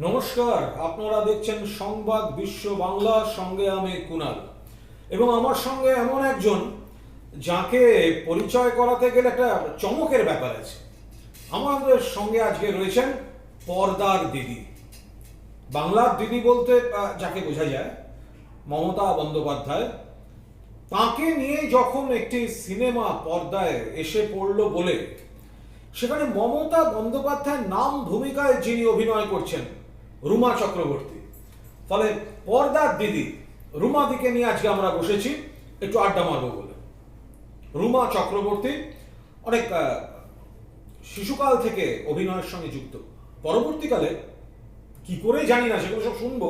নমস্কার, আপনারা দেখছেন সংবাদ বিশ্ব বাংলা, সঙ্গে আমি কুনাল এবং আমার সঙ্গে এমন একজন যাকে পরিচয় করাতে গেলে একটা চমকের ব্যাপার আছে। আমাদের সঙ্গে আজকে রয়েছেন পর্দার দিদি। বাংলার দিদি বলতে যাকে বোঝা যায় মমতা বন্দ্যোপাধ্যায়। তাকে নিয়ে যখন একটি সিনেমা পর্দায় এসে পড়ল বলে সেখানে মমতা বন্দ্যোপাধ্যায়ের নাম ভূমিকায় যিনি অভিনয় করছেন রুমা চক্রবর্তী, ফলে পর্দার দিদি রুমাদিকে নিয়ে আজকে আমরা বসেছি একটু আড্ডা মারবো বলে। রুমা চক্রবর্তী অনেক শিশুকাল থেকে অভিনয়ের সঙ্গে যুক্ত, পরবর্তীকালে কি করে জানি না, সেগুলো সব শুনবো।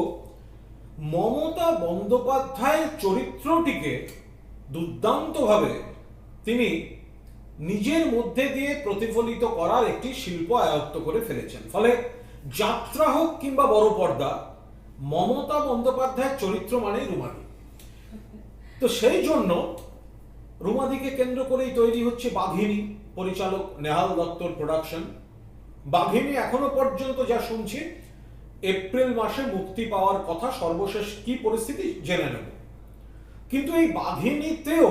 মমতা বন্দ্যোপাধ্যায়ের চরিত্রটিকে দুর্দান্তভাবে তিনি নিজের মধ্যে দিয়ে প্রতিফলিত করার একটি শিল্প আয়ত্ত করে ফেলেছেন। ফলে যাত্রা হোক কিংবা বড় পর্দা, মমতা বন্দ্যোপাধ্যায়ের চরিত্র মানেই রুমাদি। তো সেই জন্য রুমাদিকে কেন্দ্র করেই তৈরি হচ্ছে বাঘিনী, পরিচালক নেহাল দত্তর প্রোডাকশন। বাঘিনী এখনো পর্যন্ত যা শুনছি এপ্রিল মাসে মুক্তি পাওয়ার কথা, সর্বশেষ কি পরিস্থিতি জেনে নেব। কিন্তু এই বাঘিনীতেও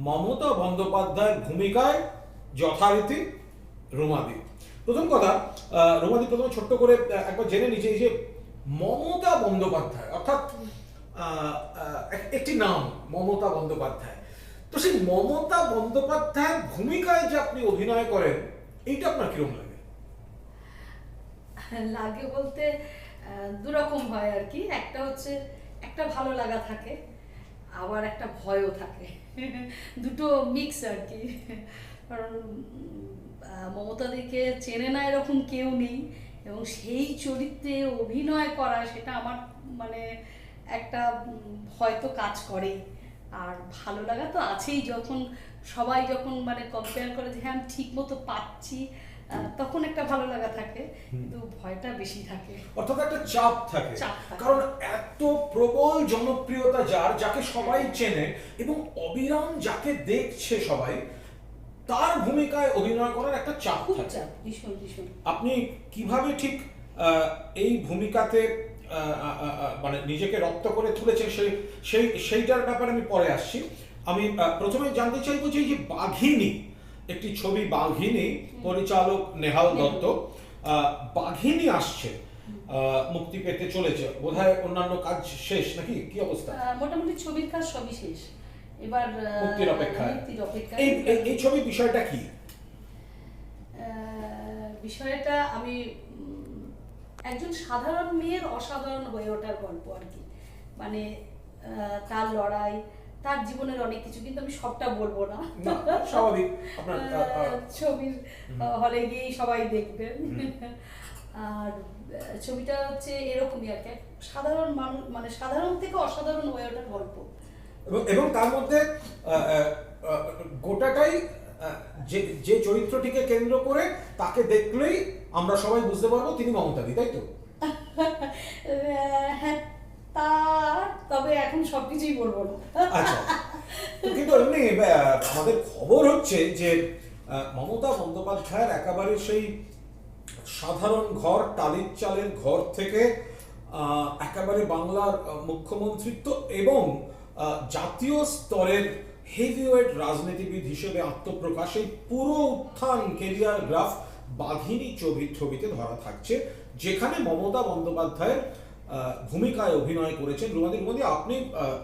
মমতা বন্দ্যোপাধ্যায়ের ভূমিকায় যথারীতি রুমাদি। প্রথম কথা, রুমাদি প্রথমে ছোট্ট করে একবার জেনে নিচ্ছে যে মমতা বন্দ্যোপাধ্যায় অর্থাৎ একটি নাম মমতা বন্দ্যোপাধ্যায়, তো সেই মমতা বন্দ্যোপাধ্যায়ের ভূমিকায় যে আপনি অভিনয় করেন, এইটা আপনার কিরকম লাগে? লাগে বলতে দুরকম হয় আর কি। একটা হচ্ছে একটা ভালো লাগা থাকে, আবার একটা ভয়ও থাকে। দুটো মিক্স আর কি। কারণ মমতাদিকে চেনে না এরকম কেউ নেই, এবং সেই চরিত্রে অভিনয় করা সেটা আমার মানে একটা ভয় তো কাজ করেই, আর ভালো লাগা তো আছেই। সবাই যখন মানে কম্পেয়ার করে যে হ্যাঁ আমি ঠিক মতো পাচ্ছি, তখন একটা ভালো লাগা থাকে, কিন্তু ভয়টা বেশি থাকে, অর্থাৎ একটা চাপ থাকে। কারণ এত প্রবল জনপ্রিয়তা যাকে সবাই চেনে এবং অবিরাম যাকে দেখছে সবাই, তার ভূমিকায় অভিনয় করার একটা চাপ থাকে। ভীষণ ভীষণ। আপনি কিভাবে ঠিক এই ভূমিকাতে মানে নিজেকে রপ্ত করে তুলেছেন সেইটার ব্যাপারে আমি পরে আসছি। আমি প্রথমে জানতে চাইবো যে এই যে বাঘিনী, একটি ছবি বাঘিনী, পরিচালক নেহাল দত্ত। বাঘিনী আসছে, মুক্তি পেতে চলেছে, বোধহয় অন্যান্য কাজ শেষ নাকি, কি অবস্থা? মোটামুটি ছবির কাজ সবই শেষ, এবার মুক্তির অপেক্ষায়। এই ছবির বিষয়টা কি? বিষয়টা আমি একজন সাধারণ মেয়ের অসাধারণ হয়ে ওঠার গল্প আর কি। মানে তার লড়াই, তার জীবনের অনেক কিছু, কিন্তু আমি সবটা বলবো না, স্বাভাবিক। ছবির হলে গিয়েই সবাই দেখবেন। আর ছবিটা হচ্ছে এরকমই আর কি, সাধারণ মানুষ মানে সাধারণ থেকে অসাধারণ হয়ে ওঠার গল্প, এবং তার মধ্যে গোটাটাই যে চরিত্রটিকে কেন্দ্র করে তাকে দেখলেই আমরা সবাই বুঝতে পারবো তিনি মমতাদি, তাই তো? হ্যাঁ, তবে এখন সবকিছুই বলবো না। আচ্ছা, কিন্তু এমনি আমাদের খবর হচ্ছে যে মমতা বন্দ্যোপাধ্যায়ের একেবারে সেই সাধারণ ঘর, টালির চালের ঘর থেকে একেবারে বাংলার মুখ্যমন্ত্রিত্ব এবং জাতীয় স্তরের হেভিওয়েট রাজনীতিবিদ হিসেবে আত্মপ্রকাশ, এই পুরো উত্থান কেরিয়ার গ্রাফ বাঘিনী ছবিতে ধরা থাকছে, যেখানে মমতা বন্দ্যোপাধ্যায়ের ভূমিকায় অভিনয় করেছেন রুমাদি। আপনি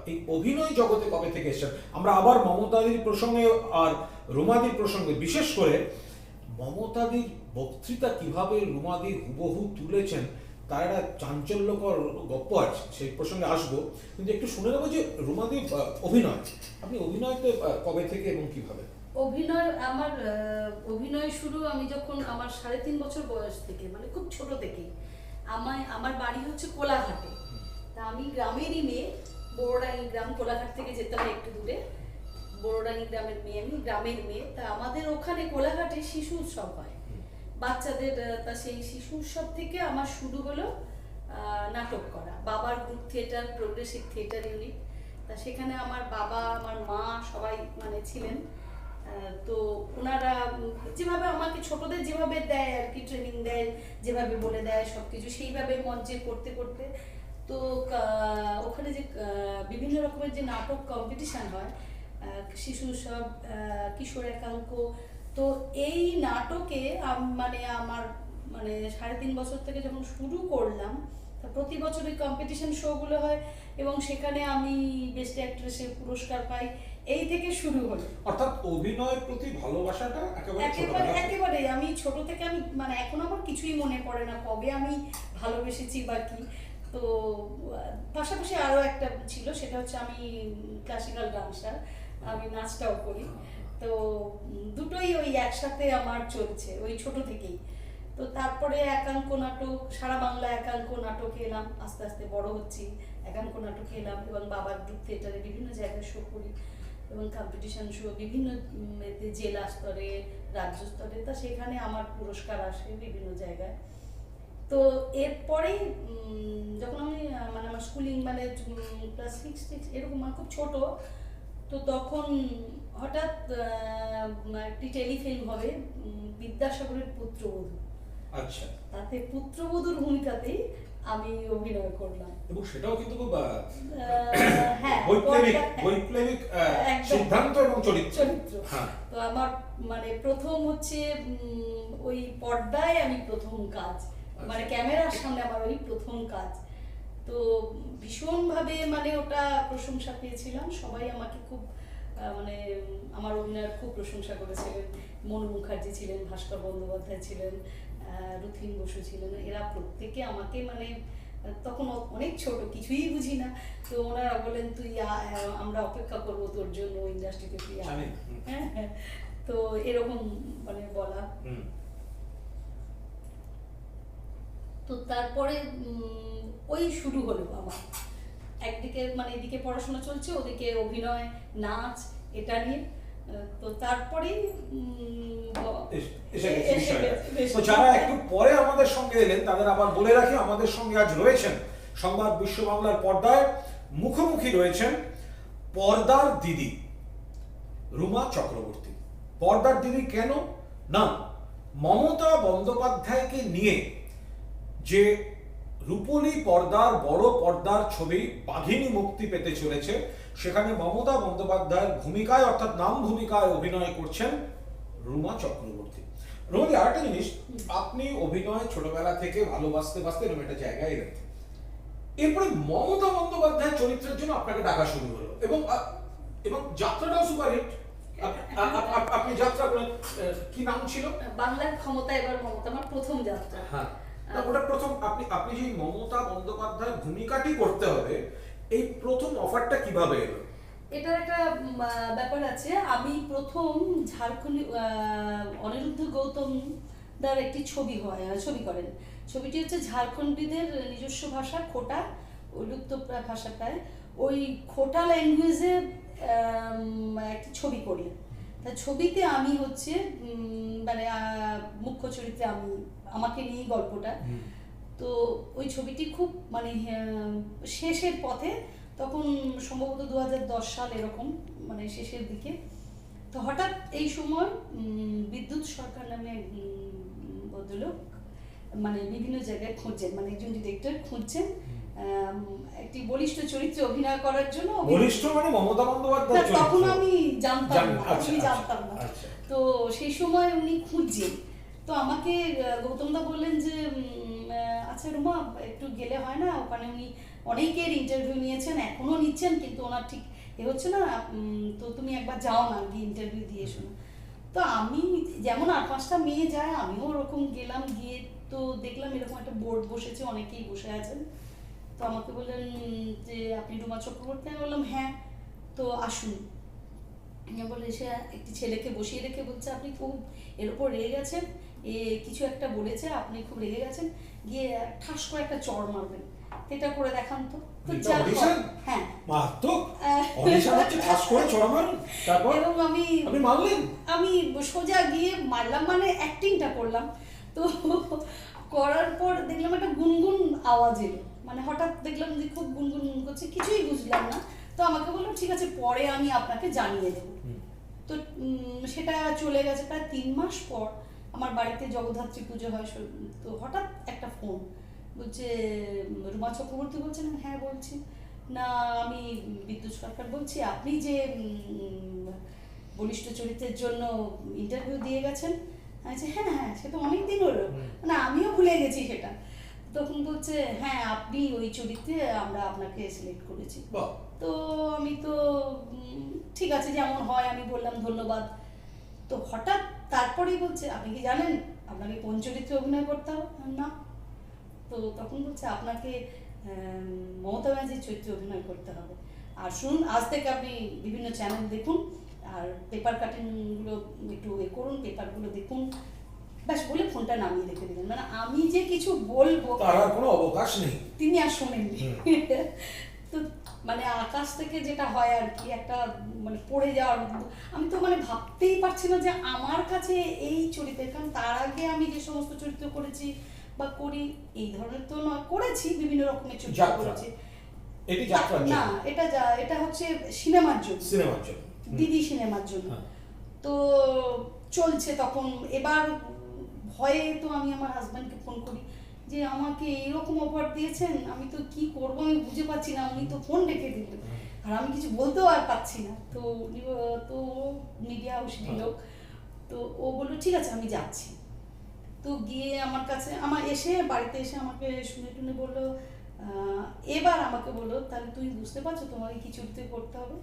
এই অভিনয় জগতে কবে থেকে এসেছেন? আমরা আবার মমতাদির প্রসঙ্গে আর রুমাদির প্রসঙ্গে, বিশেষ করে মমতাদির বক্তৃতা কিভাবে রুমাদি হুবহু তুলেছেন তার একটা চাঞ্চল্যকর গল্প আছে, সেই প্রসঙ্গে আসবো। কিন্তু একটু শুনে নেবো যে রুমাদি অভিনয়, আপনি অভিনয়তে কবে থেকে এবং কিভাবে? আমার অভিনয় শুরু আমি যখন আমার 3.5 বছর বয়স থেকে, মানে খুব ছোট থেকেই। আমার বাড়ি হচ্ছে কোলাঘাটে, তা আমি গ্রামেরই মেয়ে, বড়ডাঙ্গি গ্রাম, কোলাঘাট থেকে যেতে হয় একটু দূরে। বড়ডাঙ্গি গ্রামের মেয়ে আমি, গ্রামের মেয়ে। তা আমাদের ওখানে কোলাঘাটে শিশু উৎসব হয় বাচ্চাদের, তা সেই শিশু উৎসব থেকে আমার শুরু হলো নাটক করা। বাবার group theatre, progressive theatre unit, তা সেখানে আমার বাবা, আমার মা সবাই মানে ছিলেন। তো ওনারা যেভাবে আমাকে ছোটদের যেভাবে দেয় আর কি, ট্রেনিং দেয়, যেভাবে বলে দেয় সবকিছু সেইভাবে মঞ্চে করতে করতে, তো ওখানে যে বিভিন্ন রকমের যে নাটক কম্পিটিশন হয়, শিশু সব, কিশোর একাঙ্ক, তো এই নাটকে মানে আমার মানে 3.5 বছর থেকে যখন শুরু করলাম, তা প্রতি বছর ওই কম্পিটিশন শোগুলো হয় এবং সেখানে আমি বেস্ট অ্যাক্ট্রেসের পুরস্কার পাই, এই থেকে শুরু হলো। অর্থাৎ অভিনয়ের প্রতি ভালোবাসাটা একেবারে একেবারে আমি ছোট থেকে, আমি মানে এখন আমার কিছুই মনে পড়ে না কবে আমি ভালোবেসেছি বা কি। তো পাশাপাশি আরো একটা ছিল, সেটা হচ্ছে আমি ক্লাসিক্যাল ডান্সার, আমি নাচটাও করি। তো দুটোই ওই একসাথে আমার চলছে ওই ছোট থেকেই। তো তারপরে একাঙ্ক নাটক, সারা বাংলা একাঙ্ক নাটকে এলাম, আস্তে আস্তে বড় হচ্ছি, একাঙ্ক নাটকে এলাম এবং বাবার গ্রুপ থিয়েটারে বিভিন্ন জায়গায় শো করি এবং কম্পিটিশন শো বিভিন্ন জেলা স্তরে, রাজ্য স্তরে, তা সেখানে আমার পুরস্কার আসে বিভিন্ন জায়গায়। তো এরপরেই যখন আমি মানে আমার স্কুলিং মানে ক্লাস 6 এরকম, মানে খুব ছোট, তো তখন হঠাৎ একটি টেলিফিল্ম হবে বিদ্যাসাগরের পুত্রবধূ। আচ্ছা। তাতে পুত্রবধূর ভূমিকাতেই আমি অভিনয় করলাম এবং সেটাও কিন্তু খুব হ্যাঁ বৈপ্লবিক সিদ্ধান্ত এবং চরিত্র। তো আমার মানে প্রথম হচ্ছে ওই পর্দায় আমি প্রথম কাজ, মানে ক্যামেরার সামনে আমার ওই প্রথম কাজ। তো ভীষণভাবে মানে ওটা প্রশংসা পেয়েছিলাম, সবাই আমাকে খুব মানে আমার অভিনয়ের খুব প্রশংসা করেছিলেন। মনু মুখার্জি ছিলেন, ভাস্কর বন্দ্যোপাধ্যায় ছিলেন, রুথিন বসু ছিলেন, এরা প্রত্যেকে আমাকে মানে তখন অনেক ছোট, কিছুই বুঝি না, তো ওনারা বলেন তুই আমরা অপেক্ষা করবো তোর জন্য ইন্ডাস্ট্রিতে তুই আয়। হ্যাঁ, তো এরকম মানে বলা। তো তারপরে ওই শুরু হলো আমার একদিকে, মানে এদিকে পড়াশোনা চলছে, ওদিকে অভিনয়, নাচ, এটা নিয়ে। তো তারপরে যারা একটু পরে আমাদের সঙ্গে এলেন তাদের আবার বলে রাখি, আমাদের সঙ্গে আজ রয়েছেন সংবাদ বিশ্ব বাংলার পর্দায় মুখোমুখি রয়েছেন পর্দার দিদি রুমা চক্রবর্তী। পর্দার দিদি কেন না, মমতা বন্দ্যোপাধ্যায়কে নিয়ে যে রূপলী পর্দার বড় পর্দার ছবি বাঘিনী মুক্তি পেতে চলেছে, সেখানে মমতা বন্দ্যোপাধ্যায়ের ভূমিকায় অর্থাৎ নাম ভূমিকায় অভিনয় করছেন রুমা চক্রবর্তী। রোজি, আরেকটা জিনিস, আপনি অভিনয় ছোটবেলা থেকে ভালোবাসতে বাসতে এরকম একটা জায়গায় এলেন, এরপরে মমতা বন্দ্যোপাধ্যায়ের চরিত্রের জন্য আপনাকে ডাকা শুরু হলো এবং এবং যাত্রাটাও সুপারহিট। আপনি যাত্রা করেন, কি নাম ছিল? বাংলার ক্ষমতা এবার মমতা, আমার প্রথম যাত্রা। হ্যাঁ, ওটা প্রথম। আপনি যে মমতা বন্দ্যোপাধ্যায় ভূমিকাটি করতে হবে, এই প্রথম অফারটা কিভাবে এলো? এটার একটা ব্যাপার আছে। আমি প্রথম ঝাড়খণ্ড অনিরুদ্ধ গৌতম দার একটি ছবি করেন। ছবিটি হচ্ছে ঝাড়খণ্ডীদের নিজস্ব ভাষা খোটা, ওই লুপ্তপ্রায় ভাষাটায় ওই খোটা ল্যাঙ্গুয়েজে একটি ছবি করলেন। তা ছবিতে আমি হচ্ছে মানে মুখ্য চরিত্রে আমাকে নিয়ে গল্পটা। তো ওই ছবিটি খুব মানে শেষের পথে, তখন সম্ভবত 2010 সাল এরকম, মানে শেষের দিকে। তো হঠাৎ এই সময় বিদ্যুৎ সরকার নামে ভদ্রলোক মানে বিভিন্ন জায়গায় খুঁজছেন, মানে একজন ডিরেক্টর খুঁজছেন একটি বলিষ্ঠ চরিত্রে অভিনয় করার জন্য। বলিষ্ঠ মানে মমতা বন্দ্যোপাধ্যায়? তখন আমি জানতাম না। তো সেই সময় উনি খুঁজছেন। তো আমাকে গৌতমদা বললেন যে আচ্ছা রুমা, একটু গেলে হয় না? ওখানে উনি অনেকের ইন্টারভিউ নিয়েছেন, এখনো নিচ্ছেন, কিন্তু ওনার ঠিক এ হচ্ছে না, তো তুমি একবার যাও না, গিয়ে ইন্টারভিউ দিয়ে এসো না। তো আমি যেমন 8-5টা মেয়ে যায়, আমিও ওরকম গেলাম, গিয়ে তো দেখলাম এরকম একটা বোর্ড বসেছে, অনেকেই বসে আছেন। তো আমাকে বললেন যে আপনি রুমা চক্রবর্তী? আমি বললাম হ্যাঁ। তো আসুন। বলে সে একটি ছেলেকে বসিয়ে রেখে বলছে আপনি খুব এর উপর রেগে গেছেন, কিছু একটা বলেছে, আপনি খুব রেগে গেছেন, গিয়ে ঠাস করে একটা চড় মারবেন, এটা করে দেখান তো। হ্যাঁ, এবং আমি সোজা গিয়ে মারলাম, মানে অ্যাক্টিংটা করলাম। তো করার পর দেখলাম একটা গুনগুন আওয়াজ এলো, মানে হঠাৎ দেখলাম যে খুব গুনগুন করছে, কিছুই বুঝলাম না। তো আমাকে বললাম ঠিক আছে, পরে আমি আপনাকে জানিয়ে দেবো। তো তো সেটা চলে গেছে প্রায় 3 মাস পর আমার বাড়িতে জগদ্ধাত্রী পুজো হয়, তো হঠাৎ একটা ফোন, বলছে রুমা চক্রবর্তী বলছেন? হ্যাঁ বলছি। না আমি বিদ্যুৎ সরকার বলছি, আপনি যে বলিষ্ঠ চরিত্রের জন্য ইন্টারভিউ দিয়ে গেছেন? আমি বলছি হ্যাঁ হ্যাঁ, সে তো অনেক দিন হলো, না আমিও ভুলে গেছি সেটা। তখন বলছে হ্যাঁ আপনি ওই চরিত্রে আমরা আপনাকে সিলেক্ট করেছি। তো আমি তো ঠিক আছে যেমন হয় আমি বললাম ধন্যবাদ। তো হঠাৎ তারপরেই বলছে আপনি কি জানেন আপনাকে কোন চরিত্রে অভিনয় করতে হবে? না। তো তখন বলছে আপনাকে মমতা ব্যানার্জির চরিত্রে অভিনয় করতে হবে। আর শুনুন আজ থেকে আপনি বিভিন্ন চ্যানেল দেখুন আর পেপার কাটিংগুলো একটু করুন, পেপারগুলো দেখুন, ব্যাস বলে ফোনটা নামিয়ে রেখে দিলেন। মানে আমি যে কিছু বলবো তার আর কোনো অবকাশ নেই, তিনি আর শোনেননি। তো মানে আকাশ থেকে যেটা হয় আর কি, একটা মানে পড়ে যাওয়ার মতো। আমি তো মানে ভাবতেই পারছি না যে আমার কাছে এই চরিত্র, কারণ তার আগে আমি যে সমস্ত চরিত্র করেছি বা করি এই ধরনের তো নয়, করেছি বিভিন্ন রকমের চরিত্র করেছি। এটি যাত্রার জন্য না, এটা হচ্ছে সিনেমার জন্য, দিদি সিনেমার জন্য। তো চলছে তখন, এবার ভয়ে তো আমি আমার হাজব্যান্ডকে ফোন করি যে আমাকে এইরকম অফার দিয়েছেন, আমি তো কি করবো আমি বুঝে পাচ্ছি না, উনি তো ফোন রেখে দিলেন আর আমি কিছু বলতেও আর পাচ্ছি না। তো তো মিডিয়া হাউসেরই লোক, তো ও বললো ঠিক আছে আমি যাচ্ছি। তো গিয়ে আমার কাছে এসে বাড়িতে এসে আমাকে শুনে টুনে বললো এবার আমাকে বললো তাহলে তুমি বুঝতে পারছো তোমাকে কি চরিত্রে করতে হবে?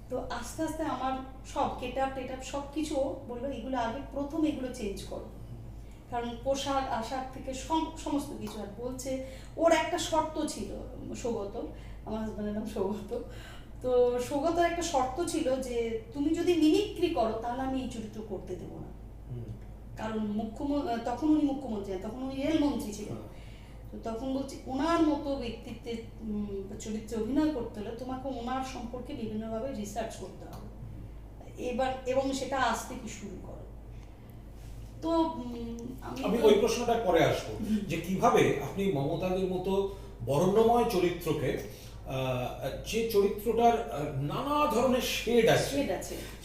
তো আস্তে আস্তে আমার সব গেটআপ টেটআপ সব কিছু বললো এগুলো আগে প্রথম এগুলো চেঞ্জ করো, কারণ পোশাক আশাক থেকে সমস্ত কিছু। আর বলছে ওর একটা শর্ত ছিল, সৌগত, আমার হাজব্যান্ডের নাম সৌগত, তো সৌগতের একটা শর্ত ছিল যে তুমি যদি মিমিক্রি করো তাহলে আমি এই চরিত্র করতে দেবো না। কারণ তখন উনি মুখ্যমন্ত্রী, তখন উনি রেলমন্ত্রী ছিলেন। তো তখন বলছি ওনার মতো ব্যক্তিত্বের চরিত্রে অভিনয় করতে হলে তোমাকে ওনার সম্পর্কে বিভিন্নভাবে রিসার্চ করতে হবে এবং সেটা আজ থেকে শুরু করো। তো আমি ওই প্রশ্নটা পরে আসবো যে কিভাবে আপনি মমতাদের মতো বর্ণময় চরিত্রকে, যে চরিত্রটার নানা ধরনের শেড আছে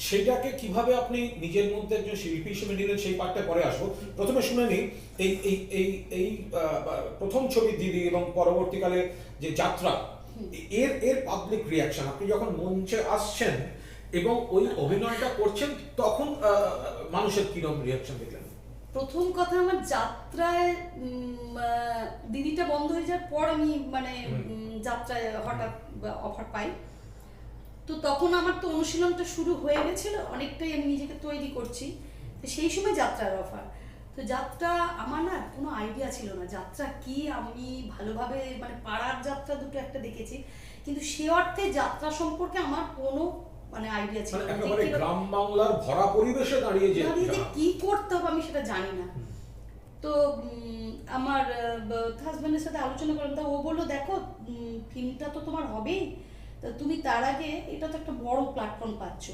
সেটাকে কিভাবে আপনি নিজের মধ্যে একজন শিল্পী হিসেবে নিলেন, সেই পার্টটা পরে আসবো। প্রথমে শুনে নিই এই এই এই এই প্রথম ছবি দিদি এবং পরবর্তীকালে যে যাত্রা, এর পাবলিক রিয়াকশন, আপনি যখন মঞ্চে আসছেন এবং ওই অভিনয়টা করছেন তখন মানুষের কিরকম রিয়াকশন দেখলেন? প্রথম কথা আমার যাত্রায় দিদিটা বন্ধ হয়ে যাওয়ার পর আমি মানে যাত্রায় হঠাৎ অফার পাই। তো তখন আমার তো অনুশীলনটা শুরু হয়ে গেছিল, অনেকটাই আমি নিজেকে তৈরি করছি। তো সেই সময় যাত্রার অফার। তো যাত্রা আমার না কোনো আইডিয়া ছিল না যাত্রা কি, আমি ভালোভাবে মানে পাড়ার যাত্রা দুটো একটা দেখেছি, কিন্তু সে অর্থে যাত্রা সম্পর্কে আমার কোনো মানে আইডিয়া ছিল না। একেবারে গ্রাম বাংলার ভরা পরিবেশে দাঁড়িয়ে যে কি করতে হবে আমি সেটা জানি না। তো আমার হাজব্যান্ডের সাথে আলোচনা করলাম, তা ও বললো দেখো ফিল্মটা তো তোমার হবেই, তা তুমি তার আগে এটা তো একটা বড় প্ল্যাটফর্ম পাচ্ছ,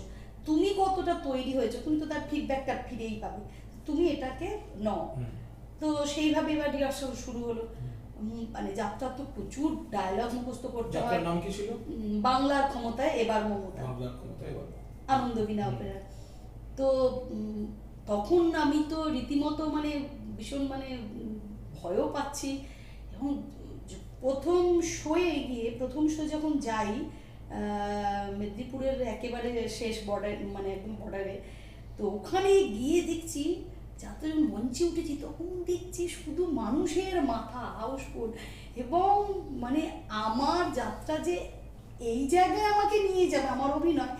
তুমি কতটা তৈরি হয়েছো তুমি তো তার ফিডব্যাকটা ফিরেই পাবে, তুমি এটাকে নাও। তো সেইভাবে এবার রিহার্সাল শুরু হলো। মানে যাত্রা তো প্রচুর ডায়লগ মুখস্থ করতে হয়। নাম কি ছিল? বাংলার ক্ষমতায় এবার মমতা, আনন্দবিনা অপেরা। তো তখন আমি তো রীতিমতো মানে ভীষণ মানে ভয়ও পাচ্ছি। এবং প্রথম শো যখন যাই মেদিনীপুরের একেবারে শেষ মানে একদম বর্ডারে, তো ওখানে গিয়ে দেখছি যাত্রা যখন মঞ্চে উঠেছি তখন দেখছি শুধু মানুষের মাথা হাউসফুল, এবং মানে আমার যাত্রা যে এই জায়গায় আমাকে নিয়ে যাবে আমার অভিনয়,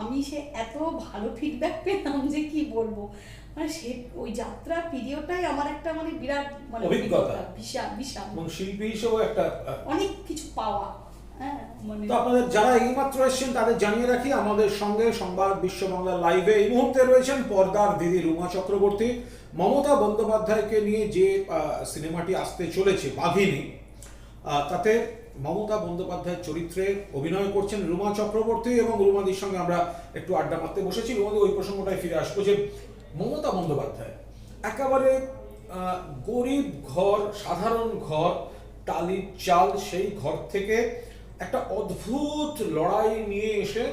আমি সে এত ভালো ফিডব্যাক পেলাম যে কি বলবো। মানে সে ওই যাত্রা পিরিয়ডটাই আমার একটা মানে বিরাট মানে অভিজ্ঞতা, বিশাল এবং শিল্পী হিসেবেও একটা অনেক কিছু পাওয়া। তো আপনাদের যারা এইমাত্র এসেছেন তাদের জানিয়ে রাখি, আমাদের সঙ্গে সংবাদ বিশ্ব বাংলা লাইভে এই মুহূর্তে রয়েছেন পর্দার দিদি রুমা চক্রবর্তী। মমতা বন্দ্যোপাধ্যায়কে নিয়ে যে সিনেমাটি আসতে চলেছে বাঘিনী, তাতে মমতা বন্দ্যোপাধ্যায়ের চরিত্রে অভিনয় করছেন রুমা চক্রবর্তী, এবং রুমাদির সঙ্গে আমরা একটু আড্ডা মারতে বসেছি। রুমাদি ওই প্রসঙ্গটায় ফিরে আসবো যে মমতা বন্দ্যোপাধ্যায় একেবারে গরিব ঘর, সাধারণ ঘর, টালির চাল, সেই ঘর থেকে একটা অদ্ভুত লড়াই নিয়ে এসে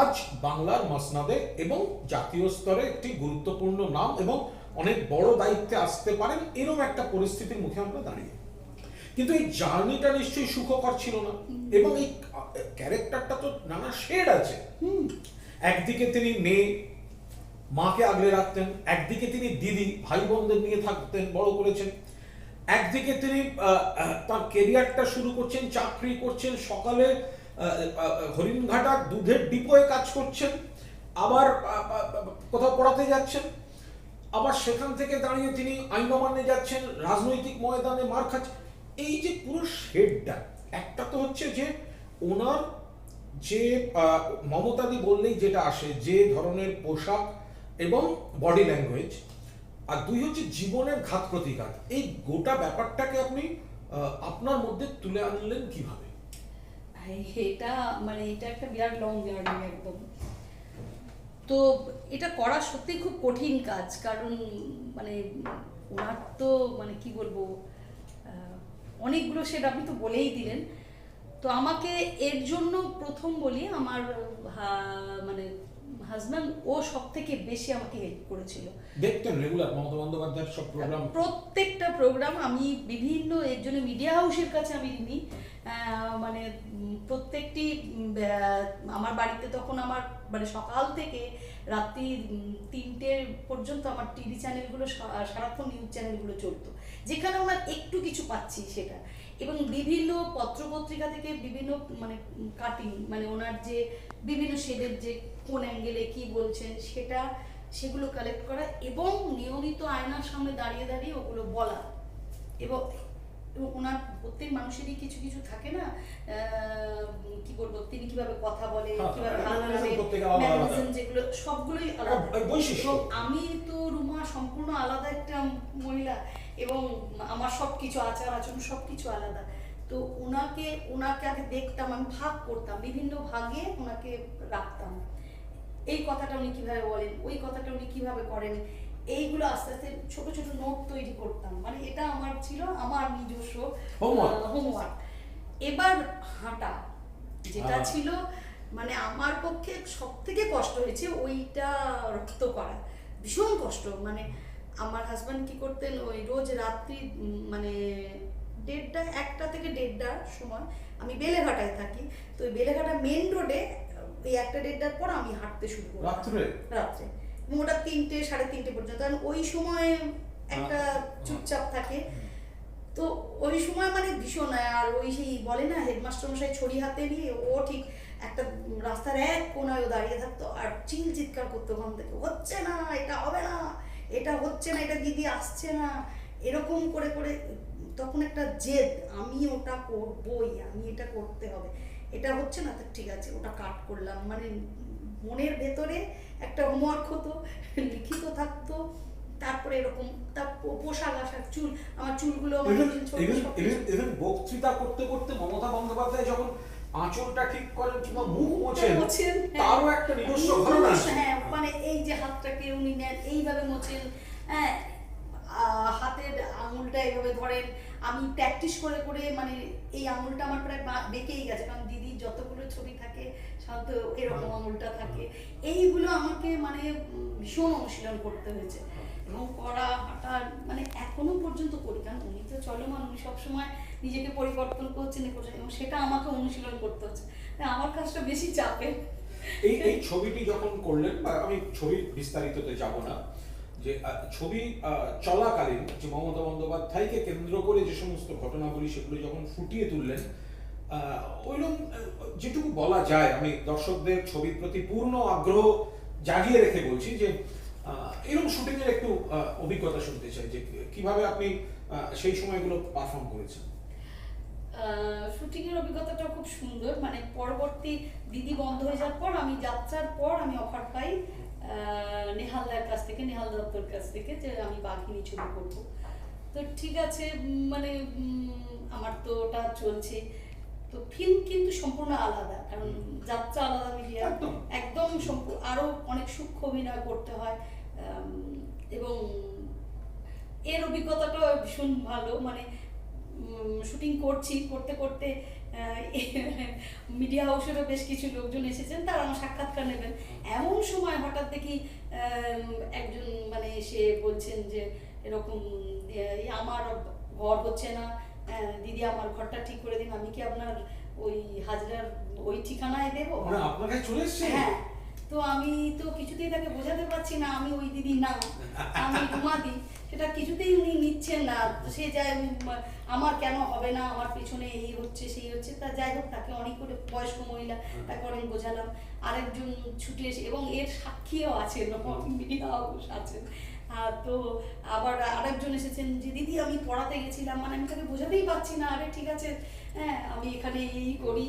আজ বাংলার মসনদে এবং জাতীয় স্তরে একটি গুরুত্বপূর্ণ নাম এবং অনেক বড় দায়িত্বে আসতে পারেন, এরকম একটা পরিস্থিতির মুখে আমরা দাঁড়িয়ে। কিন্তু এই জার্নিটা নিশ্চয়ই সুখকর ছিল না, এবং এই ক্যারেক্টারটা তো নানা শেড আছে। একদিকে তিনি মেয়ে, মাকে আগলে রাখতেন, একদিকে তিনি দিদি, ভাই বোনদের নিয়ে থাকতেন, বড় করেছেন, একদিকে তিনি তার কেরিয়ারটা শুরু করছেন, চাকরি করছেন, সকালে হরিণঘাটার দুধের ডিপোয় কাজ করছেন, আবার কোথাও পড়াতে যাচ্ছেন, আবার সেখান থেকে দাঁড়িয়ে তিনি আইন অমান্যে যাচ্ছেন, রাজনৈতিক ময়দানে মার খাচ্ছেন। এই যে পুরো শেডটা, একটা তো হচ্ছে যে ওনার যে মমতাদি বললেই যেটা আসে, যে ধরনের পোশাক এবং বডি ল্যাঙ্গুয়েজ, আর দুই হচ্ছে জীবনের ঘাত প্রতিঘাত। এই গোটা ব্যাপারটাকে আপনি আপনার মধ্যে তুলে আনলেন কিভাবে? এটা এটা একটা বিরাট লং জার্নি একদম। তো এটা করা সত্যি খুব কঠিন কাজ, কারণ ওনার তো কি বলবো, অনেকগুলো সেটা আপনি তো বলেই দিলেন। তো আমাকে এর জন্য প্রথম বলি, আমার হাজব্যান্ড ও সব থেকে বেশি আমাকে হেল্প করেছিল। দেখতেন রেগুলার মমতা বন্দ্যোপাধ্যায়ের সব প্রোগ্রাম? প্রত্যেকটা প্রোগ্রাম আমি বিভিন্ন, এর জন্য মিডিয়া হাউসের কাছে আমি ঋণী। প্রত্যেকটি আমার বাড়িতে তখন আমার সকাল থেকে রাত্রি 3টে পর্যন্ত আমার টিভি চ্যানেলগুলো, সারাক্ষণ নিউজ চ্যানেলগুলো চলতো, যেখানে ওনার একটু কিছু পাচ্ছি সেটা। এবং বিভিন্ন পত্রপত্রিকা থেকে বিভিন্ন কাটিং, ওনার যে বিভিন্ন শেডের যে কোন অ্যাঙ্গেলে কি বলছেন সেগুলো কালেক্ট করা, এবং নিয়মিত আয়নার সামনে দাঁড়িয়ে দাঁড়িয়ে ওগুলো বলা। এবং ওনার প্রত্যেক মানুষেরই কিছু কিছু থাকে না, কি বলবো, তিনি কিভাবে কথা বলে, কিভাবে ম্যানারিজম, যেগুলো সবগুলোই আলাদা। আমি তো রুমা সম্পূর্ণ আলাদা একটা মহিলা, এবং আমার সবকিছু আচার আচরণ সবকিছু আলাদা। তো ওনাকে আগে দেখতাম, আমি ভাগ করতাম, বিভিন্ন ভাগে ওনাকে রাখতাম। এই কথাটা উনি কিভাবে বলেন, ওই কথাটা উনি কিভাবে করেন, এইগুলো আস্তে আস্তে ছোট ছোট নোট তৈরি করতাম। এটা আমার ছিল আমার নিজস্ব হোমওয়ার্ক। এবার হাঁটা, যেটা ছিল আমার পক্ষে সব থেকে কষ্ট হয়েছে, ওইটা রক্ত করা ভীষণ কষ্ট। আমার হাজব্যান্ড কি করতেন, ওই রোজ রাত্রি 1টা থেকে 1:30টার সময়, আমি বেলেঘাটায় থাকি, তো ওই বেলেঘাটা মেন রোডে ওই 1টা-1:30টার পর আমি হাঁটতে শুরু করি রাত্রে, এবং ওটা 3টে, 3:30 পর্যন্ত। কারণ ওই সময় একটা চুপচাপ থাকে, তো ওই সময় ভীষণ। আর ওই সেই বলে না, হেডমাস্টার মশাই ছড়ি হাতে নিয়ে ও ঠিক একটা রাস্তার এক কোনায় দাঁড়িয়ে থাকতো আর চিৎকার করতো ওখান থেকে, হচ্ছে না, এটা হবে না, এটা হচ্ছে না, এটা দিদি আসছে না, এরকম করে করে। তখন একটা জেদ, আমি ওটা করবই, আমি এটা করতে হবে, এটা হচ্ছে না, ঠিক আছে ওটা কাট করলাম। মনের ভেতরে একটা হোমওয়ার্ক হতো, লিখিত থাকতো। তারপরে এরকম তার পোশাক আশাক, চুল, আমার চুলগুলো বক্তৃতা করতে করতে মমতা বন্দ্যোপাধ্যায় যখন আঁচলটা ঠিক করেন কিংবা মুখ মোছেন, তারও একটা নিজস্ব ঘটনা আছে। হ্যাঁ, এই যে হাতটাকে উনি নেন, এইভাবে মোছেন, হ্যাঁ, হাতের আঙুলটা এইভাবে ধরেন। আমি প্র্যাকটিস করে করে এই আঙুলটা আমার প্রায় বেঁকেই গেছে, কারণ দিদির যতগুলো ছবি থাকে সাধারণত এরকম আঙুলটা থাকে। এইগুলো আমাকে ভীষণ অনুশীলন করতে হয়েছে, এবং করা হাঁটা এখনো পর্যন্ত করি, কারণ উনি তো চলমান, উনি সবসময় নিজেকে পরিবর্তন করছেন, এবং সেটা আমাকে অনুশীলন করতে হচ্ছে। আমার কাজটা বেশি চাপের। এই ছবিটি যখন করলেন, আমি ছবির বিস্তারিততে যাব না, যে ছবি চলাকালীন যে মমতা বন্দ্যোপাধ্যায়কে কেন্দ্র করে যে সমস্ত ঘটনাগুলি, সেগুলো যখন ফুটিয়ে তুললেন, ওইরকম যেটুকু বলা যায়, আমি দর্শকদের ছবির প্রতি পূর্ণ আগ্রহ জাগিয়ে রেখে বলছি যে এরকম শুটিং এর একটু অভিজ্ঞতা শুনতে চাই, যে কিভাবে আপনি সেই সময়গুলো পারফর্ম করেছেন। শুটিং এর অভিজ্ঞতাটা খুব সুন্দর। পরবর্তী দিদি বন্ধ হয়ে যাওয়ার পর, আমি যাত্রার পর আমি অফার পাই নেহালদার কাছ থেকে, নেহাল দত্তর কাছ থেকে, যে আমি বাঘিনী ছবি করবো। তো ঠিক আছে, আমার তো ওটা চলছে। তো ফিল্ম কিন্তু সম্পূর্ণ আলাদা, কারণ যাত্রা আলাদা, মিডিয়া একদম আরো অনেক সূক্ষ্ম অভিনয় করতে হয়, এবং এর অভিজ্ঞতাটা ভীষণ ভালো। শুটিং করছি, করতে করতে মিডিয়া হাউসেরও বেশ কিছু লোকজন এসেছেন, তারা আমার সাক্ষাৎকার নেবেন। এমন সময় হঠাৎ দেখি একজন মানে এসে বলছেন যে এরকম আমার ঘর হচ্ছে না, দিদি আমার ঘরটা ঠিক করে দিন, আমি কি আপনার ওই হাজরার ওই ঠিকানায় দেবো? মানে আপনার কাছে চলে এসেছে? হ্যাঁ। তো আমি তো কিছুতেই তাকে বোঝাতে পারছি না আমি ওই দিদি না, আমি রুমাদি, সেটা কিছুতেই উনি নিচ্ছেন না। তো সে যায় আমার কেন হবে না, আমার পেছনে এই হচ্ছে সেই হচ্ছে। তা যাই হোক, তাকে অনেক করে, বয়স্ক মহিলা, তাকে অনেক বোঝালাম। আরেকজন ছুটে এসে, এবং এর সাক্ষীও আছেন, মিডিয়া হাউস আছেন। তো আবার আরেকজন এসেছেন যে দিদি আমি পড়াতে গেছিলাম, মানে আমি তাকে বোঝাতেই পারছি না, আরে ঠিক আছে হ্যাঁ আমি এখানে এই করি।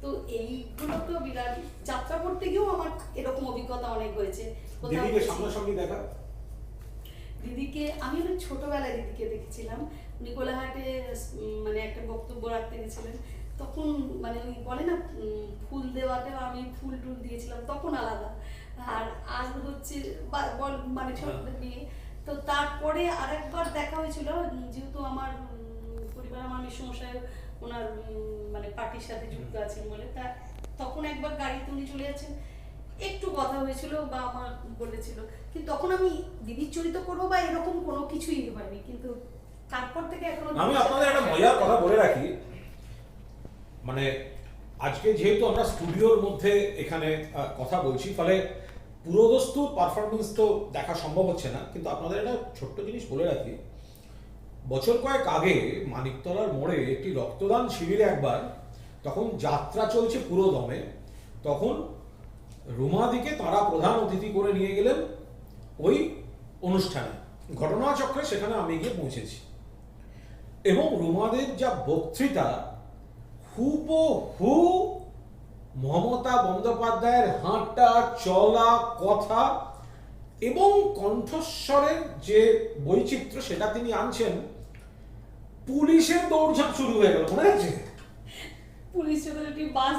তো এইগুলো তো বিরাট, যাত্রা করতে গিয়েও আমার এরকম অভিজ্ঞতা অনেক হয়েছে। দিদিকে সামনাসামনি দেখা? দিদিকে আমি অনেক ছোটবেলায় দিদিকে দেখেছিলাম, উনি কোলাঘাটে মানে একটা বক্তব্য রাখতে গেছিলেন, তখন মানে ওই বলে না ফুল দেওয়াতে আমি ফুল টুল দিয়েছিলাম, তখন আলাদা। আর আজ হচ্ছে মানে ছোট নিয়ে। তো তারপরে আরেকবার দেখা হয়েছিল, যেহেতু আমার পরিবার, আমার মিশমশাই ওনার মানে পার্টির সাথে যুক্ত আছেন বলে, তা তখন একবার গাড়িতে উনি চলে যাচ্ছেন, একটু কথা হয়েছিল বা আমার বলেছিল, কিন্তু তখন আমি দিদির চরিত্র করবো বা এরকম কোনো কিছুই হয়নি। কিন্তু তারপর থেকে এখন আমি আপনাদের একটা মজার কথা বলে রাখি, মানে আজকে যেহেতু আমরা স্টুডিওর মধ্যে এখানে কথা বলছি, ফলে পুরোদস্তুর পারফরমেন্স তো দেখা সম্ভব হচ্ছে না, কিন্তু আপনাদের একটা ছোট্ট জিনিস বলে রাখি। বছর কয়েক আগে মানিকতলার মোড়ে একটি রক্তদান শিবিরে একবার, তখন যাত্রা চলছে পুরো দমে, তখন রুমাদিকে তারা প্রধান অতিথি করে নিয়ে গেলেন ওই অনুষ্ঠানে। ঘটনাচক্রে সেখানে আমি গিয়ে পৌঁছেছি, এবং রুমাদের যা বক্তৃতা, হুবহু মমতা বন্দ্যোপাধ্যায়ের হাঁটা চলা কথা এবং কণ্ঠস্বরের যে বৈচিত্র্য সেটা তিনি আনছেন। পুলিশের দৌড়ঝাঁপ শুরু হয়ে গেল, মনে আছে? পুলিশ বাস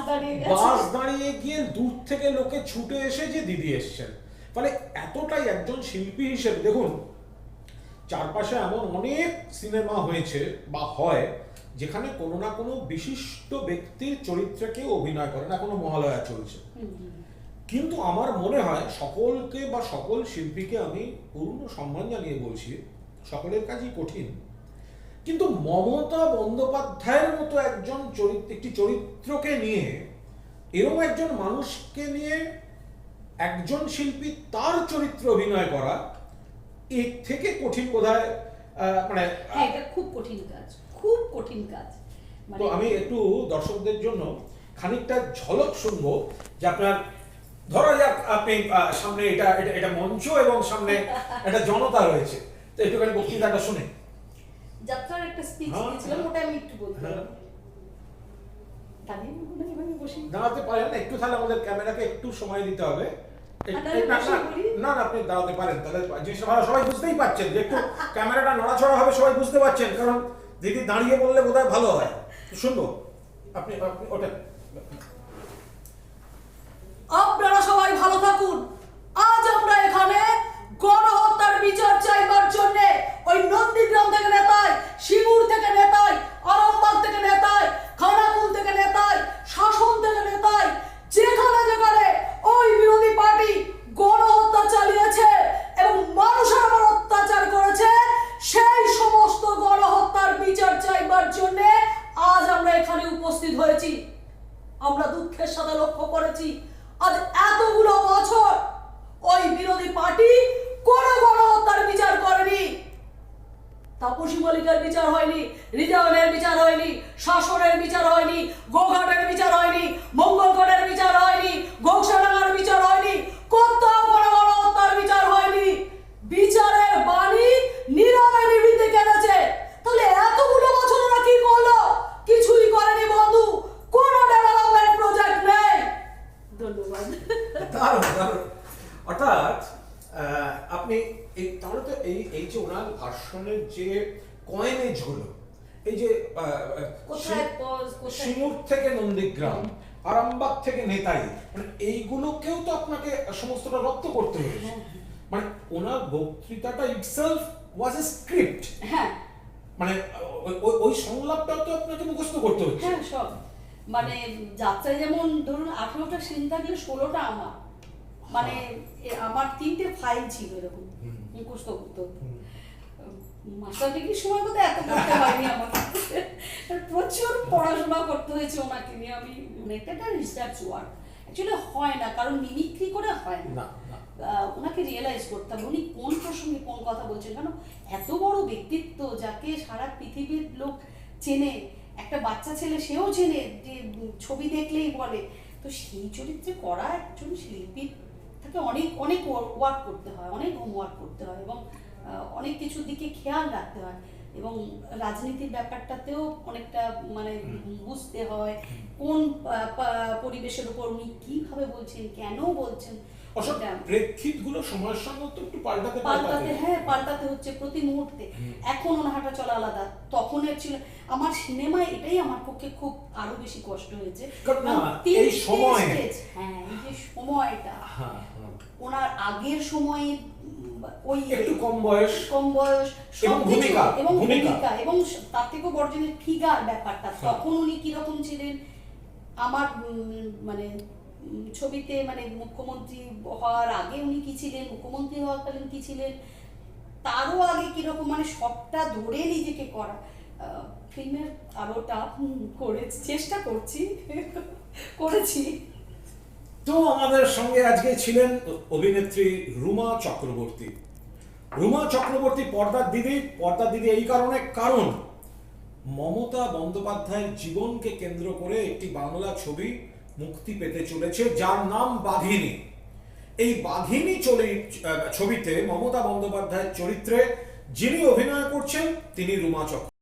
দাঁড়িয়ে গিয়ে দূর থেকে লোকে ছুটে এসে যে দিদি এসছেন। ফলে এতটাই একজন শিল্পী হিসেবে, দেখুন চারপাশে এমন অনেক সিনেমা হয়েছে বা হয় যেখানে কোনো না কোনো বিশিষ্ট ব্যক্তির চরিত্রে কেউ অভিনয় করেন, এখনো মহালয়া চলছে। কিন্তু আমার মনে হয় সকলকে বা সকল শিল্পীকে আমি পূর্ণ সম্মান জানিয়ে বলছি, সকলের কাজই কঠিন, কিন্তু মমতা বন্দ্যোপাধ্যায়ের মতো একজন একটি চরিত্রকে নিয়ে, এরকম একজন মানুষকে নিয়ে একজন শিল্পী তার চরিত্র অভিনয় করা, এর থেকে কঠিন বোধহয় মানে এটা খুব কঠিন কাজ, খুব কঠিন কাজ। তো আমি একটু দর্শকদের জন্য খানিকটা ঝলক শুনবো, যে আপনার ধরা যাক আপনি সামনে এটা মঞ্চ এবং সামনে একটা জনতা রয়েছে, তো একটুখানি বক্তৃতাটা শুনে। যাত্রার একটা স্পিচ দিয়েছিলাম, ওটা আমি একটু বলতে দাঁড়াতে পারেন না একটু, তাহলে আমাদের ক্যামেরাকে একটু সময় দিতে হবে। না না, আপনি দাঁড়াতে পারেন, তাহলে জিনিসটা ভালো, সবাই বুঝতেই পারছেন যে একটু ক্যামেরাটা নড়াচড়া হবে, সবাই বুঝতে পারছেন, কারণ দিদি দাঁড়িয়ে বললে বোধহয় ভালো হয়। শুনবো, আপনি ওটা। আপনারা সবাই ভালো থাকুন। আজ আমরা এখানে গণহত্যার বিচার চাইবার জন্য ওই নন্দীগ্রাম থেকে নেতাই, শিমুর থেকে নেতাই, আরামবাগ থেকে নেতাই, খানাকুল থেকে নেতাই, শাসন থেকে নেতাই, যেখানে যেখানে ওই বিরোধী পার্টি গণহত্যা চালিয়েছে এবং মানুষের উপর অত্যাচার করেছে, সেই সমস্ত গণহত্যার বিচার চাইবার জন্য আজ আমরা এখানে উপস্থিত হয়েছি। আমরা দুঃখের সাথে লক্ষ্য করেছি, আজ এতগুলো বছর ওই বিরোধী পার্টি কোনো গণহত্যার বিচার করেনি। তাপসী মল্লিকের বিচার হয়নি, হৃদয়ের বিচার হয়নি, শাসনের বিচার হয়নি, গোঘাটের বিচার হয়নি, মঙ্গলগড়ের বিচার হয়নি, ঘোষাডাঙ্গার বিচার হয়নি, কোথাও কোনো গণহত্যার বিচার হয়নি। বিচারের বাণী নীরবে নিভৃতে কেঁদেছে। তাহলে এতগুলো বছর ওরা কি করলো? কিছুই করেনি বন্ধু, কোনো ডেভেলপমেন্ট প্রজেক্ট নেই। ধন্যবাদ। দারুণ দারুণ। অর্থাৎ আপনি তাহলে তো এই যে ওনার ভাষণের যে কয়েনেজ হলো, এই যে শিমুর থেকে নন্দীগ্রাম, আরামবাগ থেকে নেতাই, মানে এইগুলোকেও তো আপনাকে সমস্তটা রপ্ত করতে হয়েছে। মানে ওনার বক্তৃতাটা ইটসেলফ ওয়াজ এ স্ক্রিপ্ট। হ্যাঁ, মানে ওই সংলাপটাও তো আপনাকে মুখস্থ করতে হচ্ছে। হ্যাঁ সব, মানে যাত্রায় যেমন ধরুন 18টা সিন থাকলে 16টা আমার, মানে আমার 3টে ফাইল ছিল এরকম মুখস্থ করতে হতো। মাস্টার ডিগ্রির সময় বোধহয় এত করতে হয়নি আমার, প্রচুর পড়াশোনা করতে হয়েছে ওনাকে নিয়ে। আমি অনেকটা একটা রিসার্চ ওয়ার্ক অ্যাকচুয়ালি হয় না, কারণ মিমিক্রি করে হয় না। না না ওনাকে রিয়েলাইজ করতে হবে উনি কোন প্রসঙ্গে কোন কথা বলছেন, কারণ এত বড় ব্যক্তিত্ব যাকে সারা পৃথিবীর লোক চেনে, একটা বাচ্চা ছেলে সেও চেনে, যে ছবি দেখলেই বলে, তো সেই চরিত্রে করা একজন শিল্পীর তাকে অনেক অনেক ওয়ার্ক করতে হয়, অনেক হোমওয়ার্ক করতে হয়, এবং অনেক কিছুর দিকে খেয়াল রাখতে হয়, এবং রাজনীতির ব্যাপারটাতেও অনেকটা মানে বুঝতে হয় কোন পরিবেশের উপর উনি কিভাবে বলছেন, কেন বলছেন। অসৎ প্রেক্ষিতগুলো সময়ের সঙ্গে তো একটু পাল্টাতে, হ্যাঁ পাল্টাতে হচ্ছে প্রতি মুহূর্তে। এখন ওনার হাঁটা চলা আলাদা, তখনের ছিল। আমার সিনেমায় এটাই আমার পক্ষে খুব আরো বেশি কষ্ট হয়েছে, এই সময়, হ্যাঁ এই যে সময়টা ওনার আগের সময়ে ওই একটু কম বয়স এবং ভূমিকা এবং তার থেকেও বড় জিনিস ফিগার ব্যাপারটা, তখন উনি কিরকম ছিলেন। আমার মানে ছবিতে মানে মুখ্যমন্ত্রী হওয়ার আগে উনি কি ছিলেন, মুখ্যমন্ত্রী হওয়াকালীন কি ছিলেন, তারও আগে কিরকম, মানে সবটা ধরে নিজেকে করা। ফিল্মের আলোটা চেষ্টা করেছি। তো আমাদের সঙ্গে আজকে ছিলেন অভিনেত্রী রুমা চক্রবর্তী। রুমা চক্রবর্তী পর্দার দিদি এই কারণ মমতা বন্দ্যোপাধ্যায়ের জীবনকে কেন্দ্র করে একটি বাংলা ছবি মুক্তি পেতে চলেছে, যার নাম বাঘিনী। এই বাঘিনী ছবিতে মমতা বন্দ্যোপাধ্যায়ের চরিত্রে যিনি অভিনয় করছেন তিনি রুমা চক্রবর্তী।